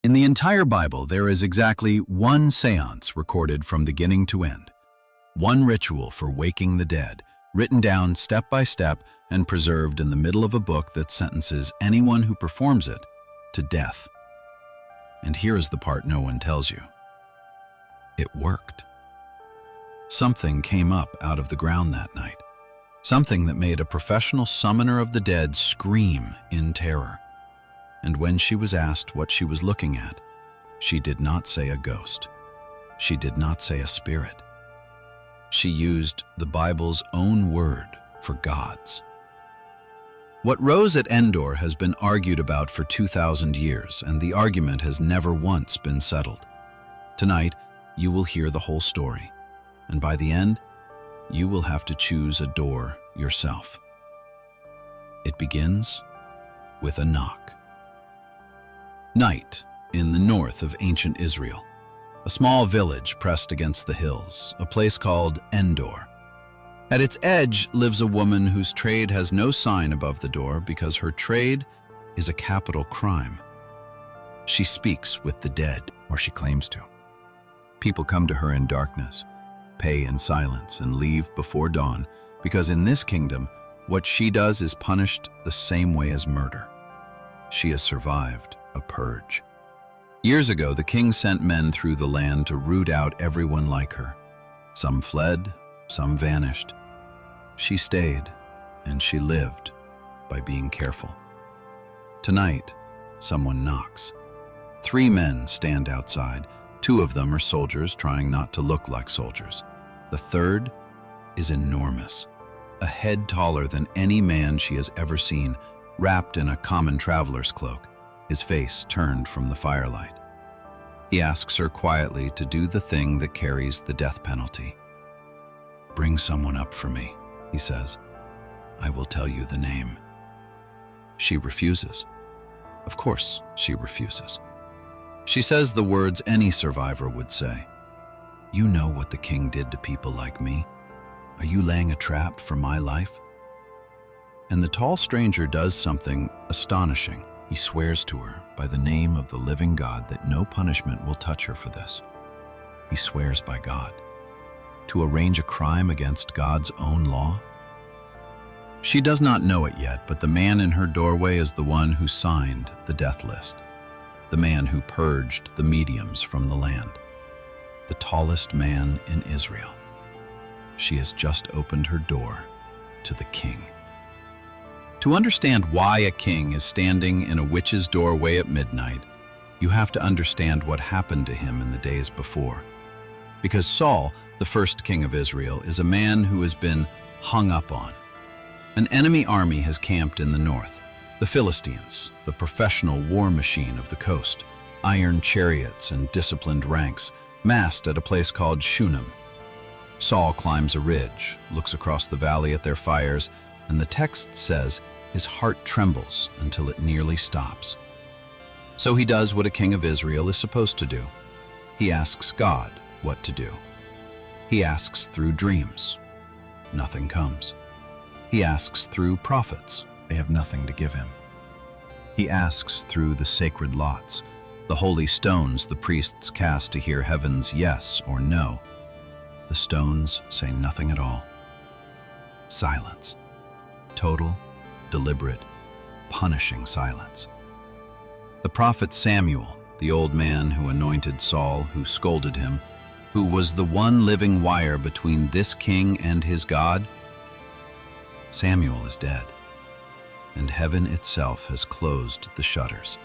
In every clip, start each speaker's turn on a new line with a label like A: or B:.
A: In the entire Bible, there is exactly one seance recorded from beginning to end. One ritual for waking the dead, written down step by step and preserved in the middle of a book that sentences anyone who performs it to death. And here is the part no one tells you. It worked. Something came up out of the ground that night. Something that made a professional summoner of the dead scream in terror. And when she was asked what she was looking at, she did not say a ghost. She did not say a spirit. She used the Bible's own word for gods. What rose at Endor has been argued about for 2,000 years, and the argument has never once been settled. Tonight, you will hear the whole story, and by the end, you will have to choose a door yourself. It begins with a knock. Night in the north of ancient Israel. A small village pressed against the hills, a place called Endor. At its edge lives a woman whose trade has no sign above the door because her trade is a capital crime. She speaks with the dead, or she claims to. People come to her in darkness, pay in silence, and leave before dawn, because in this kingdom, what she does is punished the same way as murder. She has survived a purge. Years ago, the king sent men through the land to root out everyone like her. Some fled, some vanished. She stayed, and she lived by being careful. Tonight, someone knocks. 3 men stand outside. 2 of them are soldiers trying not to look like soldiers. The third is enormous, a head taller than any man she has ever seen, wrapped in a common traveler's cloak, his face turned from the firelight. He asks her quietly to do the thing that carries the death penalty. "Bring someone up for me," he says. "I will tell you the name." She refuses. Of course, she refuses. She says the words any survivor would say. "You know what the king did to people like me. Are you laying a trap for my life?" And the tall stranger does something astonishing. He swears to her by the name of the living God that no punishment will touch her for this. He swears by God to arrange a crime against God's own law. She does not know it yet, but the man in her doorway is the one who signed the death list, the man who purged the mediums from the land, the tallest man in Israel. She has just opened her door to the king. To understand why a king is standing in a witch's doorway at midnight, you have to understand what happened to him in the days before. Because Saul, the first king of Israel, is a man who has been hung up on. An enemy army has camped in the north. The Philistines, the professional war machine of the coast, iron chariots and disciplined ranks, massed at a place called Shunem. Saul climbs a ridge, looks across the valley at their fires, and the text says his heart trembles until it nearly stops. So he does what a king of Israel is supposed to do. He asks God what to do. He asks through dreams. Nothing comes. He asks through prophets. They have nothing to give him. He asks through the sacred lots, the holy stones the priests cast to hear heaven's yes or no. The stones say nothing at all. Silence. Total, deliberate, punishing silence. The prophet Samuel, the old man who anointed Saul, who scolded him, who was the one living wire between this king and his God, Samuel is dead, and heaven itself has closed the shutters.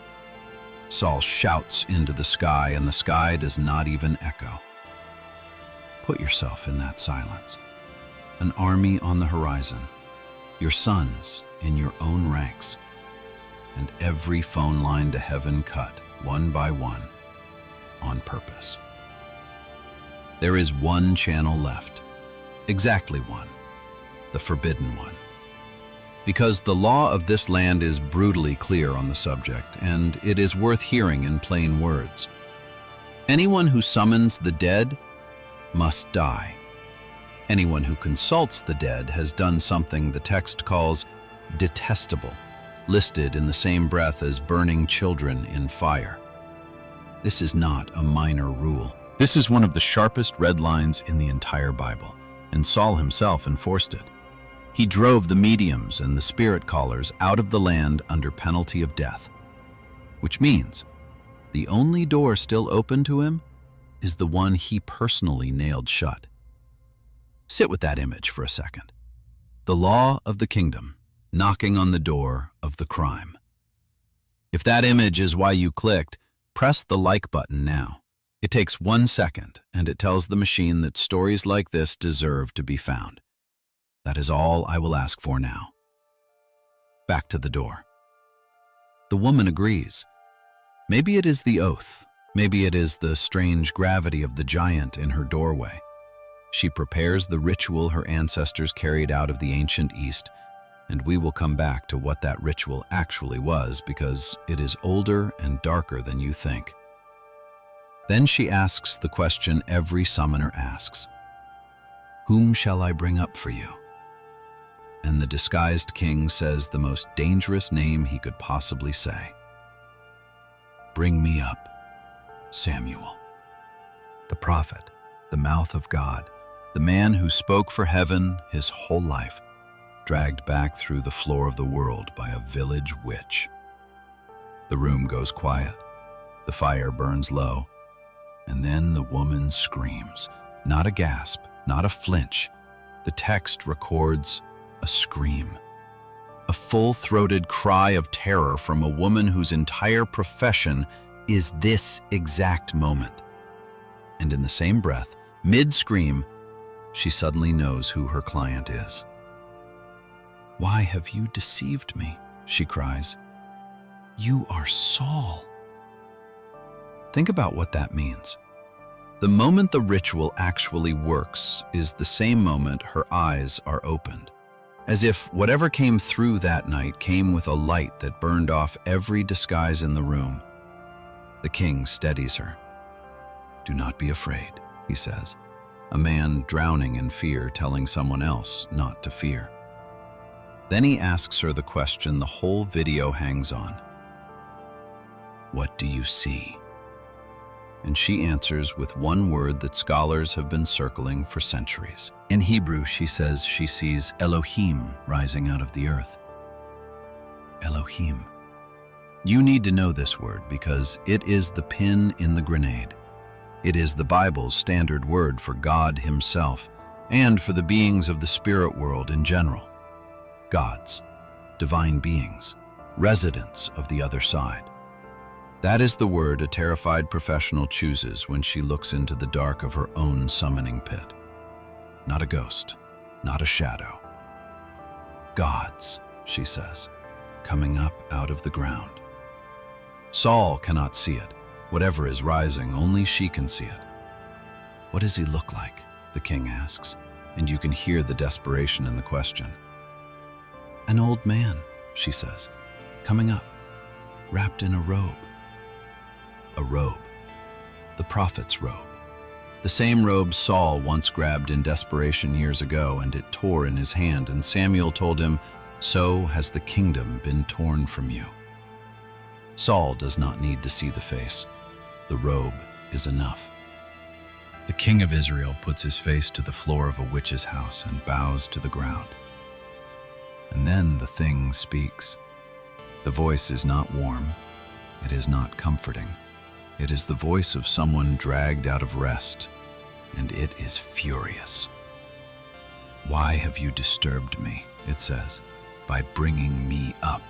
A: Saul shouts into the sky, and the sky does not even echo. Put yourself in that silence. An army on the horizon, your sons in your own ranks, and every phone line to heaven cut, one by one, on purpose. There is one channel left, exactly one, the forbidden one. Because the law of this land is brutally clear on the subject, and it is worth hearing in plain words. Anyone who summons the dead must die. Anyone who consults the dead has done something the text calls detestable, listed in the same breath as burning children in fire. This is not a minor rule. This is one of the sharpest red lines in the entire Bible, and Saul himself enforced it. He drove the mediums and the spirit callers out of the land under penalty of death, which means the only door still open to him is the one he personally nailed shut. Sit with that image for a second. The law of the kingdom knocking on the door of the crime. If that image is why you clicked, press the like button now. It takes 1 second, and it tells the machine that stories like this deserve to be found. That is all I will ask for now. Back to the door. The woman agrees. Maybe it is the oath. Maybe it is the strange gravity of the giant in her doorway. She prepares the ritual her ancestors carried out of the ancient East, and we will come back to what that ritual actually was because it is older and darker than you think. Then she asks the question every summoner asks. Whom shall I bring up for you? And the disguised king says the most dangerous name he could possibly say. Bring me up, Samuel. The prophet, the mouth of God, the man who spoke for heaven his whole life, dragged back through the floor of the world by a village witch. The room goes quiet, the fire burns low, and then the woman screams, not a gasp, not a flinch. The text records a scream, a full-throated cry of terror from a woman whose entire profession is this exact moment. And in the same breath, mid-scream, she suddenly knows who her client is. Why have you deceived me? She cries. You are Saul. Think about what that means. The moment the ritual actually works is the same moment her eyes are opened, as if whatever came through that night came with a light that burned off every disguise in the room. The king steadies her. Do not be afraid, he says, a man drowning in fear telling someone else not to fear. Then he asks her the question the whole video hangs on. What do you see? And she answers with one word that scholars have been circling for centuries. In Hebrew, she says she sees Elohim rising out of the earth. Elohim. You need to know this word because it is the pin in the grenade. It is the Bible's standard word for God himself and for the beings of the spirit world in general. Gods, divine beings, residents of the other side. That is the word a terrified professional chooses when she looks into the dark of her own summoning pit. Not a ghost, not a shadow. Gods, she says, coming up out of the ground. Saul cannot see it. Whatever is rising, only she can see it. What does he look like? The king asks, and you can hear the desperation in the question. An old man, she says, coming up, wrapped in a robe. A robe. The prophet's robe. The same robe Saul once grabbed in desperation years ago, and it tore in his hand, and Samuel told him, so has the kingdom been torn from you. Saul does not need to see the face. The robe is enough. The king of Israel puts his face to the floor of a witch's house and bows to the ground. And then the thing speaks. The voice is not warm. It is not comforting. It is the voice of someone dragged out of rest, and it is furious. Why have you disturbed me, it says, by bringing me up?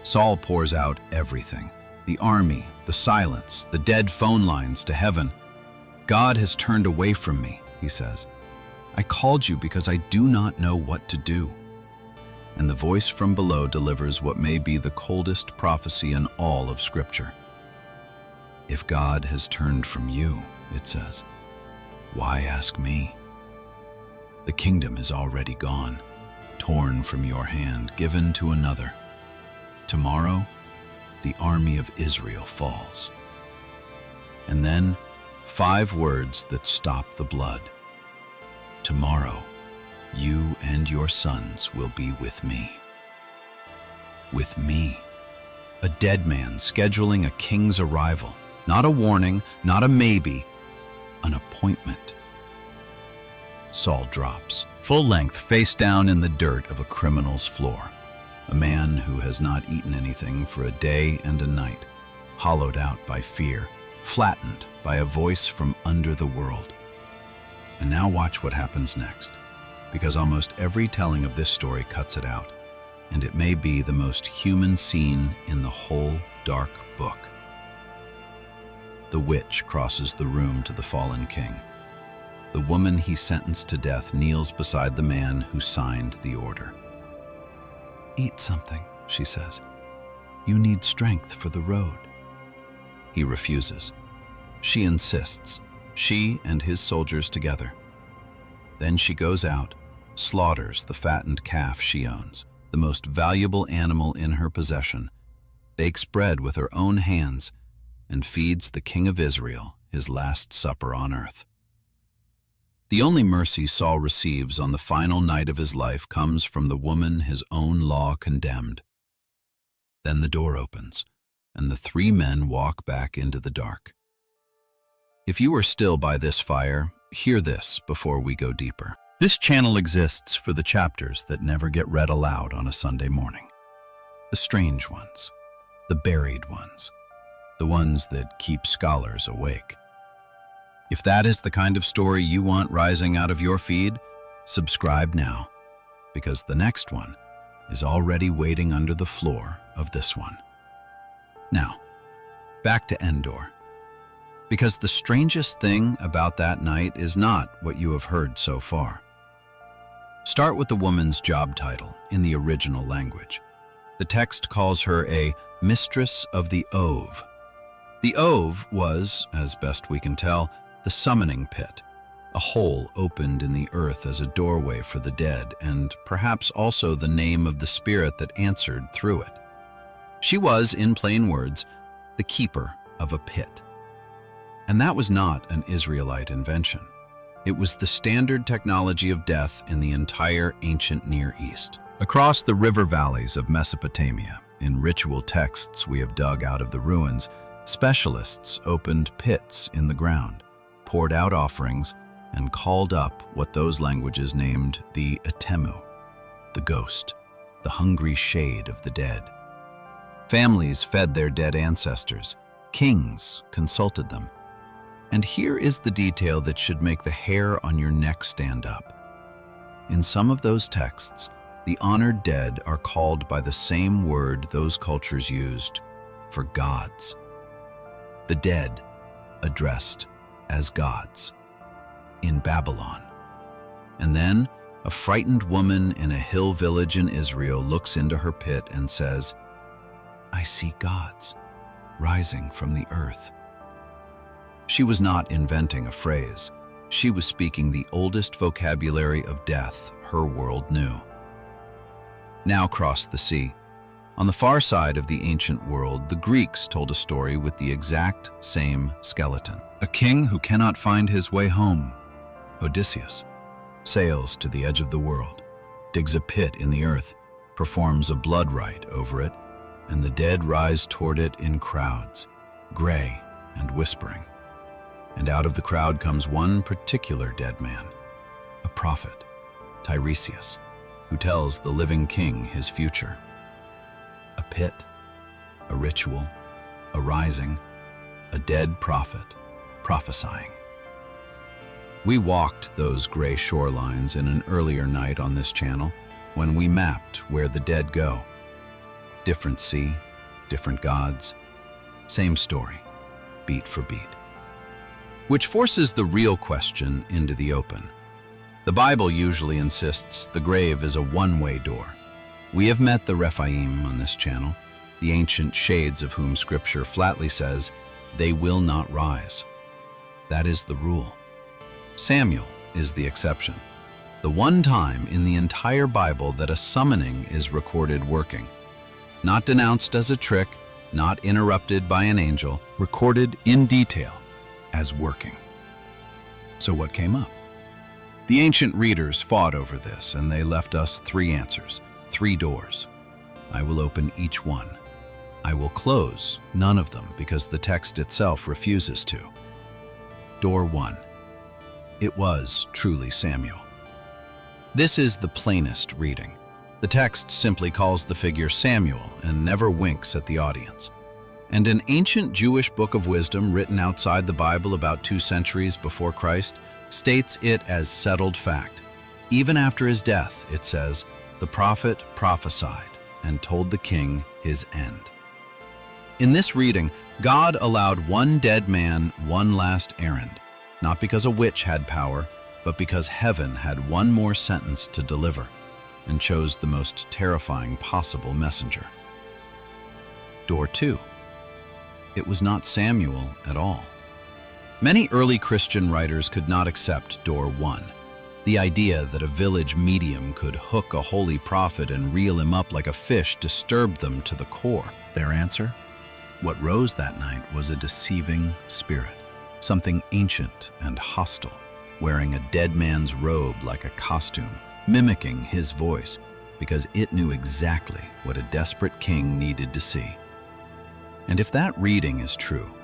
A: Saul pours out everything, the army, the silence, the dead phone lines to heaven. God has turned away from me, he says. I called you because I do not know what to do. And the voice from below delivers what may be the coldest prophecy in all of Scripture. If God has turned from you, it says, why ask me? The kingdom is already gone, torn from your hand, given to another. Tomorrow, the army of Israel falls. And then, 5 words that stop the blood. Tomorrow, you and your sons will be with me. With me, a dead man scheduling a king's arrival. Not a warning, not a maybe, an appointment. Saul drops, full length, face down in the dirt of a criminal's floor. A man who has not eaten anything for a day and a night, hollowed out by fear, flattened by a voice from under the world. And now watch what happens next, because almost every telling of this story cuts it out, and it may be the most human scene in the whole dark book. The witch crosses the room to the fallen king. The woman he sentenced to death kneels beside the man who signed the order. "Eat something," she says. "You need strength for the road." He refuses. She insists, she and his soldiers together. Then she goes out, slaughters the fattened calf she owns, the most valuable animal in her possession, bakes bread with her own hands, and feeds the king of Israel his last supper on earth. The only mercy Saul receives on the final night of his life comes from the woman his own law condemned. Then the door opens, and the three men walk back into the dark. If you are still by this fire, hear this before we go deeper. This channel exists for the chapters that never get read aloud on a Sunday morning. The strange ones, the buried ones, the ones that keep scholars awake. If that is the kind of story you want rising out of your feed, subscribe now, because the next one is already waiting under the floor of this one. Now, back to Endor, because the strangest thing about that night is not what you have heard so far. Start with the woman's job title in the original language. The text calls her a mistress of the Ove. The Ove was, as best we can tell, the summoning pit, a hole opened in the earth as a doorway for the dead, and perhaps also the name of the spirit that answered through it. She was, in plain words, the keeper of a pit. And that was not an Israelite invention. It was the standard technology of death in the entire ancient Near East. Across the river valleys of Mesopotamia, in ritual texts we have dug out of the ruins, specialists opened pits in the ground, poured out offerings, and called up what those languages named the Atemu, the ghost, the hungry shade of the dead. Families fed their dead ancestors. Kings consulted them. And here is the detail that should make the hair on your neck stand up. In some of those texts, the honored dead are called by the same word those cultures used for gods. The dead addressed as gods in Babylon. And then a frightened woman in a hill village in Israel looks into her pit and says, "I see gods rising from the earth." She was not inventing a phrase. She was speaking the oldest vocabulary of death her world knew. Now cross the sea. On the far side of the ancient world, the Greeks told a story with the exact same skeleton. A king who cannot find his way home, Odysseus, sails to the edge of the world, digs a pit in the earth, performs a blood rite over it, and the dead rise toward it in crowds, gray and whispering. And out of the crowd comes one particular dead man, a prophet, Tiresias, who tells the living king his future. A pit, a ritual, a rising, a dead prophet prophesying. We walked those gray shorelines in an earlier night on this channel when we mapped where the dead go. Different sea, different gods, same story, beat for beat. Which forces the real question into the open. The Bible usually insists the grave is a one-way door. We have met the Rephaim on this channel, the ancient shades of whom Scripture flatly says, they will not rise. That is the rule. Samuel is the exception. The one time in the entire Bible that a summoning is recorded working. Not denounced as a trick, not interrupted by an angel, recorded in detail as working. So what came up? The ancient readers fought over this, and they left us 3 answers, 3 doors. I will open each one. I will close none of them because the text itself refuses to. Door 1. It was truly Samuel. This is the plainest reading. The text simply calls the figure Samuel and never winks at the audience. And an ancient Jewish book of wisdom written outside the Bible about 2 centuries before Christ states it as settled fact. Even after his death, it says, the prophet prophesied and told the king his end. In this reading, God allowed one dead man one last errand, not because a witch had power, but because heaven had one more sentence to deliver, and chose the most terrifying possible messenger. Door 2. It was not Samuel at all. Many early Christian writers could not accept Door 1, the idea that a village medium could hook a holy prophet and reel him up like a fish disturbed them to the core. Their answer? What rose that night was a deceiving spirit, something ancient and hostile, wearing a dead man's robe like a costume, mimicking his voice, because it knew exactly what a desperate king needed to see. And if that reading is true,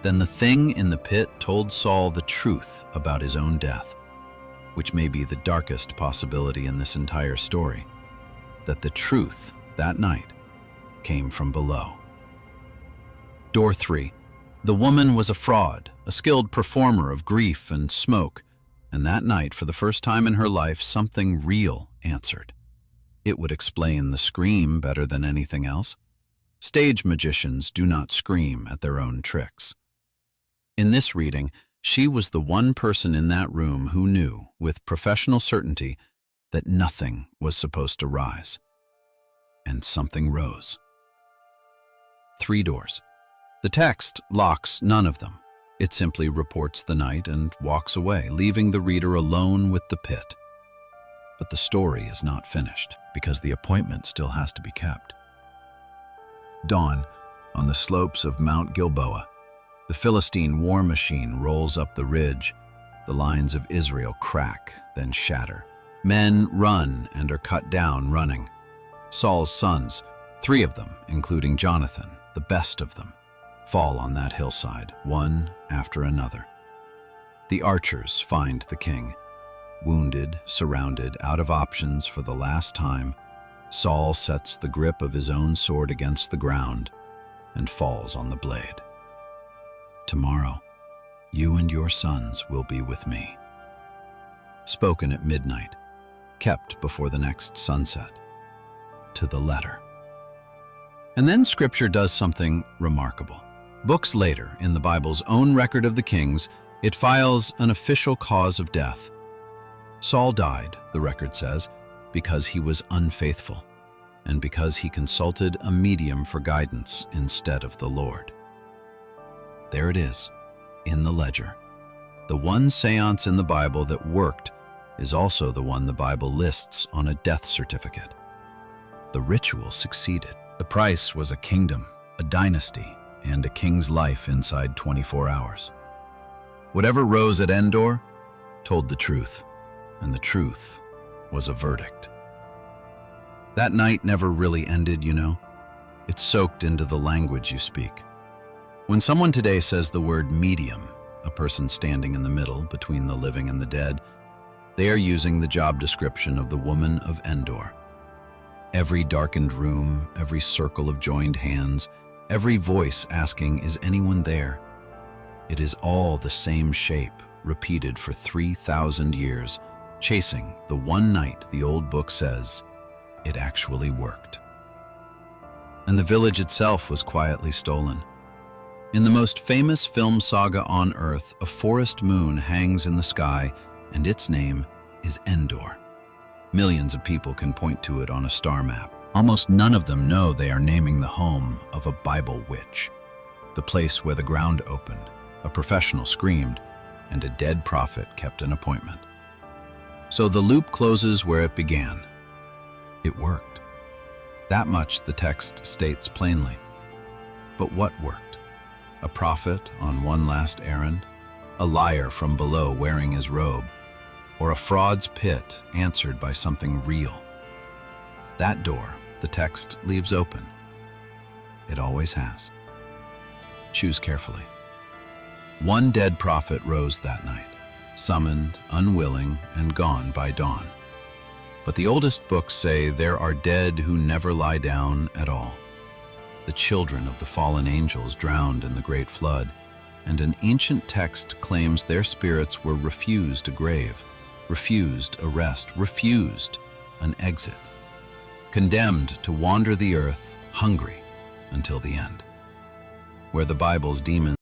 A: then the thing in the pit told Saul the truth about his own death, which may be the darkest possibility in this entire story, that the truth that night came from below. Door 3. The woman was a fraud, a skilled performer of grief and smoke, and that night, for the first time in her life, something real answered. It would explain the scream better than anything else. Stage magicians do not scream at their own tricks. In this reading, she was the one person in that room who knew, with professional certainty, that nothing was supposed to rise. And something rose. 3 doors. The text locks none of them. It simply reports the night and walks away, leaving the reader alone with the pit. But the story is not finished, because the appointment still has to be kept. Dawn, on the slopes of Mount Gilboa, the Philistine war machine rolls up the ridge. The lines of Israel crack, then shatter. Men run and are cut down running. Saul's sons, 3 of them, including Jonathan, the best of them, fall on that hillside, one after another. The archers find the king. Wounded, surrounded, out of options for the last time, Saul sets the grip of his own sword against the ground and falls on the blade. Tomorrow, you and your sons will be with me. Spoken at midnight, kept before the next sunset, to the letter. And then Scripture does something remarkable. Books later, in the Bible's own record of the kings, it files an official cause of death. Saul died, the record says, because he was unfaithful, and because he consulted a medium for guidance instead of the Lord. There it is, in the ledger. The one seance in the Bible that worked is also the one the Bible lists on a death certificate. The ritual succeeded. The price was a kingdom, a dynasty, and a king's life inside 24 hours. Whatever rose at Endor told the truth, and the truth was a verdict. That night never really ended, you know. It's soaked into the language you speak. When someone today says the word medium, a person standing in the middle between the living and the dead, they are using the job description of the woman of Endor. Every darkened room, every circle of joined hands, every voice asking, is anyone there? It is all the same shape, repeated for 3,000 years, chasing the one night the old book says it actually worked. And the village itself was quietly stolen. In the most famous film saga on Earth, a forest moon hangs in the sky, and its name is Endor. Millions of people can point to it on a star map. Almost none of them know they are naming the home of a Bible witch, the place where the ground opened, a professional screamed, and a dead prophet kept an appointment. So the loop closes where it began. It worked. That much the text states plainly. But what worked? A prophet on one last errand? A liar from below wearing his robe? Or a fraud's pit answered by something real? That door the text leaves open. It always has. Choose carefully. One dead prophet rose that night, summoned, unwilling, and gone by dawn. But the oldest books say there are dead who never lie down at all. The children of the fallen angels drowned in the great flood, and an ancient text claims their spirits were refused a grave, refused a rest, refused an exit, condemned to wander the earth hungry until the end. Where the Bible's demons